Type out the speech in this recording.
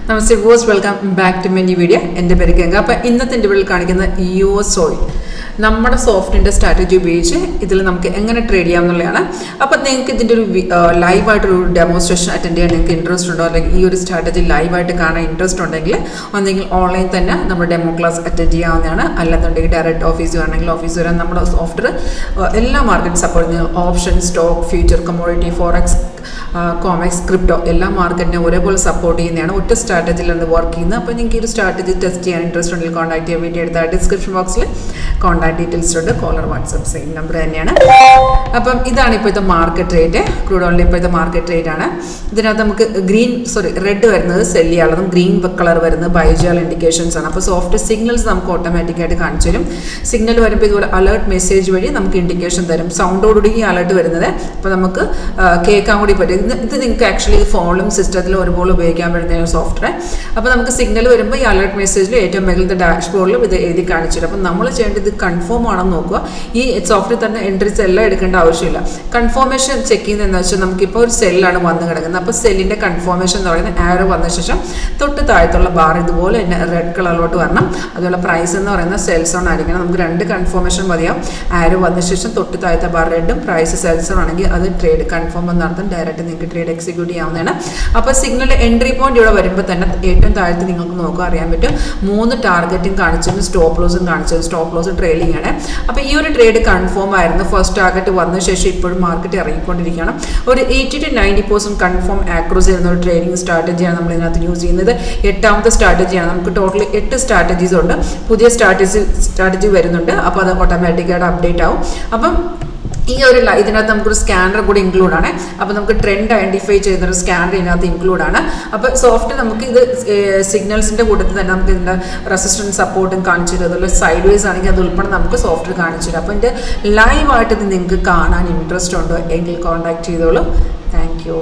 Namaste viewers, welcome back to my new video. എൻ്റെ പേര് ഗംഗ. അപ്പോൾ ഇന്നത്തെ എൻ്റെ വീഡിയോയിൽ കാണിക്കുന്ന യുഎസ് ഓയിൽ നമ്മുടെ സോഫ്റ്റിൻ്റെ സ്ട്രാറ്റജി ഉപയോഗിച്ച് ഇതിൽ നമുക്ക് എങ്ങനെ ട്രേഡ് ചെയ്യാം എന്നുള്ളതാണ്. അപ്പോൾ നിങ്ങൾക്ക് ഇതിൻ്റെ ഒരു ലൈവായിട്ടൊരു ഡെമോൺസ്ട്രേഷൻ അറ്റൻഡ് ചെയ്യാൻ നിങ്ങൾക്ക് ഇൻട്രസ്റ്റ് ഉണ്ടോ, അല്ലെങ്കിൽ ഈ ഒരു സ്ട്രാറ്റജി ലൈവായിട്ട് കാണാൻ ഇൻട്രസ്റ്റ് ഉണ്ടെങ്കിൽ ഒന്നെങ്കിൽ ഓൺലൈൻ തന്നെ നമ്മുടെ ഡെമോ ക്ലാസ് അറ്റൻഡ് ചെയ്യാവുന്നതാണ്. അല്ലെന്നുണ്ടെങ്കിൽ ഡയറക്റ്റ് ഓഫീസ് വേണമെങ്കിൽ ഓഫീസ് വരാൻ നമ്മുടെ സോഫ്റ്റ്വെയർ എല്ലാ മാർക്കറ്റ് സപ്പോർട്ട് ചെയ്യുന്നു. Option, stock, future, commodity, forex, Comex, crypto എല്ലാ മാർക്കറ്റിനെ ഒരേപോലെ സപ്പോർട്ട് ചെയ്യുന്നതാണ്. ഒറ്റ സ്ട്രാറ്റജിയിലാണ് വർക്ക് ചെയ്യുന്നത്. അപ്പോൾ നിങ്ങൾക്ക് ഈ ഒരു സ്ട്രാറ്റജി ടെസ്റ്റ് ചെയ്യാൻ ഇൻട്രസ്റ്റ് ഉണ്ടെങ്കിൽ കോൺടാക്ട് ചെയ്യാൻ വേണ്ടി എടുത്ത ഡിസ്ക്രിപ്ഷൻ ബോക്സിൽ കോൺടാക്ട് ഡീറ്റെയിൽസ് ഉണ്ട്. കോളർ വാട്സപ്പ് സെയിം നമ്പർ തന്നെയാണ്. അപ്പം ഇതാണ് ഇപ്പോഴത്തെ മാർക്കറ്റ് റേറ്റ്. ക്രൂഡ് ഓയിലിൻ്റെ ഇപ്പോഴത്തെ മാർക്കറ്റ് റേറ്റ് ആണ്. ഇതിനകത്ത് നമുക്ക് റെഡ് വരുന്നത് സെല് ചെയ്യാനുള്ളതും ഗ്രീൻ കളർ വരുന്നത് ബൈജുവൽ ഇൻഡിക്കേഷൻസ് ആണ്. അപ്പോൾ സോഫ്റ്റ് സിഗ്നൽസ് നമുക്ക് ഓട്ടോമാറ്റിക്കായിട്ട് കാണിച്ചു തരും. സിഗ്നൽ വരുമ്പോൾ ഇതുപോലെ അലേർട്ട് മെസ്സേജ് വഴി നമുക്ക് ഇൻഡിക്കേഷൻ തരും. സൗണ്ടോടുകൂടി ഈ അലേർട്ട് വരുന്നത് അപ്പോൾ നമുക്ക് കേൾക്കാൻ കൂടി പറ്റും. ഇത് നിങ്ങൾക്ക് ആക്ച്വലി ഫോണിലും സിസ്റ്റത്തിലും ഒരുപോലെ ഉപയോഗിക്കാൻ പറ്റുന്ന സോഫ്റ്റ്വെയർ. അപ്പോൾ നമുക്ക് സിഗ്നൽ വരുമ്പോൾ ഈ അലേർട്ട് മെസ്സേജിൽ ഏറ്റവും മേലത്തെ ഡാഷ്ബോർഡിലും ഇത് എഴുതി കാണിച്ചു തരും. അപ്പം നമ്മൾ ചെയ്യേണ്ടത് ഇത് കൺഫേം ആണെന്ന് നോക്കുക. ഈ സോഫ്റ്റ്വെയർ തന്നെ എൻട്രീസ് എല്ലാം എടുക്കേണ്ട ആവശ്യമില്ല. കൺഫർമേഷൻ ചെക്ക് ചെയ്യുന്നതെന്ന് വെച്ചാൽ നമുക്കിപ്പോൾ ഒരു സെല്ലാണ് വന്ന് കിടക്കുന്നത്. അപ്പോൾ സെല്ലിൻ്റെ കൺഫർമേഷൻ എന്ന് പറയുന്നത് ആരോ വന്ന ശേഷം തൊട്ട് താഴത്തുള്ള ബാർ ഇതുപോലെ തന്നെ റെഡ് കളറിലോട്ട് വരണം. അതുപോലെ പ്രൈസ് എന്ന് പറയുന്നത് സെൽസ് ഓൺ ആയിരിക്കണം. നമുക്ക് രണ്ട് കൺഫർമേഷൻ മതിയാവും. ആരോ വന്ന ശേഷം തൊട്ട് താഴത്തെ ബാർ റെഡും പ്രൈസ് സെൽസ് ഓൺ ആണെങ്കിൽ അത് ട്രേഡ് കൺഫേം എന്നർത്ഥം. ഡയറക്റ്റ് നിങ്ങൾക്ക് ട്രേഡ് എക്സിക്യൂട്ട് ചെയ്യാവുന്നതാണ്. അപ്പോൾ സിഗ്നലിൻ്റെ എൻട്രി പോയിന്റ് ഇവിടെ വരുമ്പോൾ തന്നെ ഏറ്റവും താഴത്ത് നിങ്ങൾക്ക് നോക്കുക അറിയാൻ പറ്റും. 3 ടാർഗറ്റും കാണിച്ചതും സ്റ്റോപ്പ് ലോസും കാണിച്ചതും. സ്റ്റോപ്പ് ലോസ് ട്രെയിലിംഗ് ആണ്. അപ്പോൾ ഈ ഒരു ട്രേഡ് കൺഫേം ആയിരുന്നു. ഫസ്റ്റ് ടാർഗറ്റ് വന്ന ശേഷം ഇപ്പോഴും മാർക്കറ്റ് ഇറങ്ങിക്കൊണ്ടിരിക്കുകയാണ്. ഒരു 80 to 90% കൺഫേം ആക്രോസ് ചെയ്യുന്ന ഒരു ട്രേഡിംഗ് സ്ട്രാറ്റജിയാണ് നമ്മൾ ഇതിനകത്ത് യൂസ് ചെയ്യുന്നത്. 8ാമത്തെ സ്ട്രാറ്റജിയാണ്. നമുക്ക് ടോട്ടൽ 8 സ്ട്രാറ്റജീസ് ഉണ്ട്. പുതിയ സ്ട്രാറ്റജി വരുന്നുണ്ട്. അപ്പോൾ അത് ഓട്ടോമാറ്റിക്കായിട്ട് അപ്ഡേറ്റ് ആവും. അപ്പം ഈ ഒരു ഇതിനകത്ത് നമുക്കൊരു സ്കാനർ കൂടി ഇൻക്ലൂഡ് ആണ്. അപ്പോൾ നമുക്ക് ട്രെൻഡ് ഐഡൻറ്റിഫൈ ചെയ്യുന്നൊരു സ്കാനർ ഇതിനകത്ത് ഇൻക്ലൂഡ് ആണ്. അപ്പോൾ സോഫ്റ്റ് നമുക്ക് ഇത് സിഗ്നൽസിൻ്റെ കൂട്ടത്തിൽ തന്നെ നമുക്ക് ഇതിൻ്റെ റെസിസ്റ്റൻസ് സപ്പോർട്ടും കാണിച്ചു തരും. അതുപോലെ സൈഡ് വേസ് ആണെങ്കിൽ അത് ഉൾപ്പെടെ നമുക്ക് സോഫ്റ്റ്വെയർ കാണിച്ചു തരും. അപ്പോൾ ഇതിൻ്റെ ലൈവായിട്ട് ഇത് നിങ്ങൾക്ക് കാണാൻ ഇൻട്രസ്റ്റ് ഉണ്ടോ എങ്കിൽ കോൺടാക്ട് ചെയ്തോളൂ. Thank you.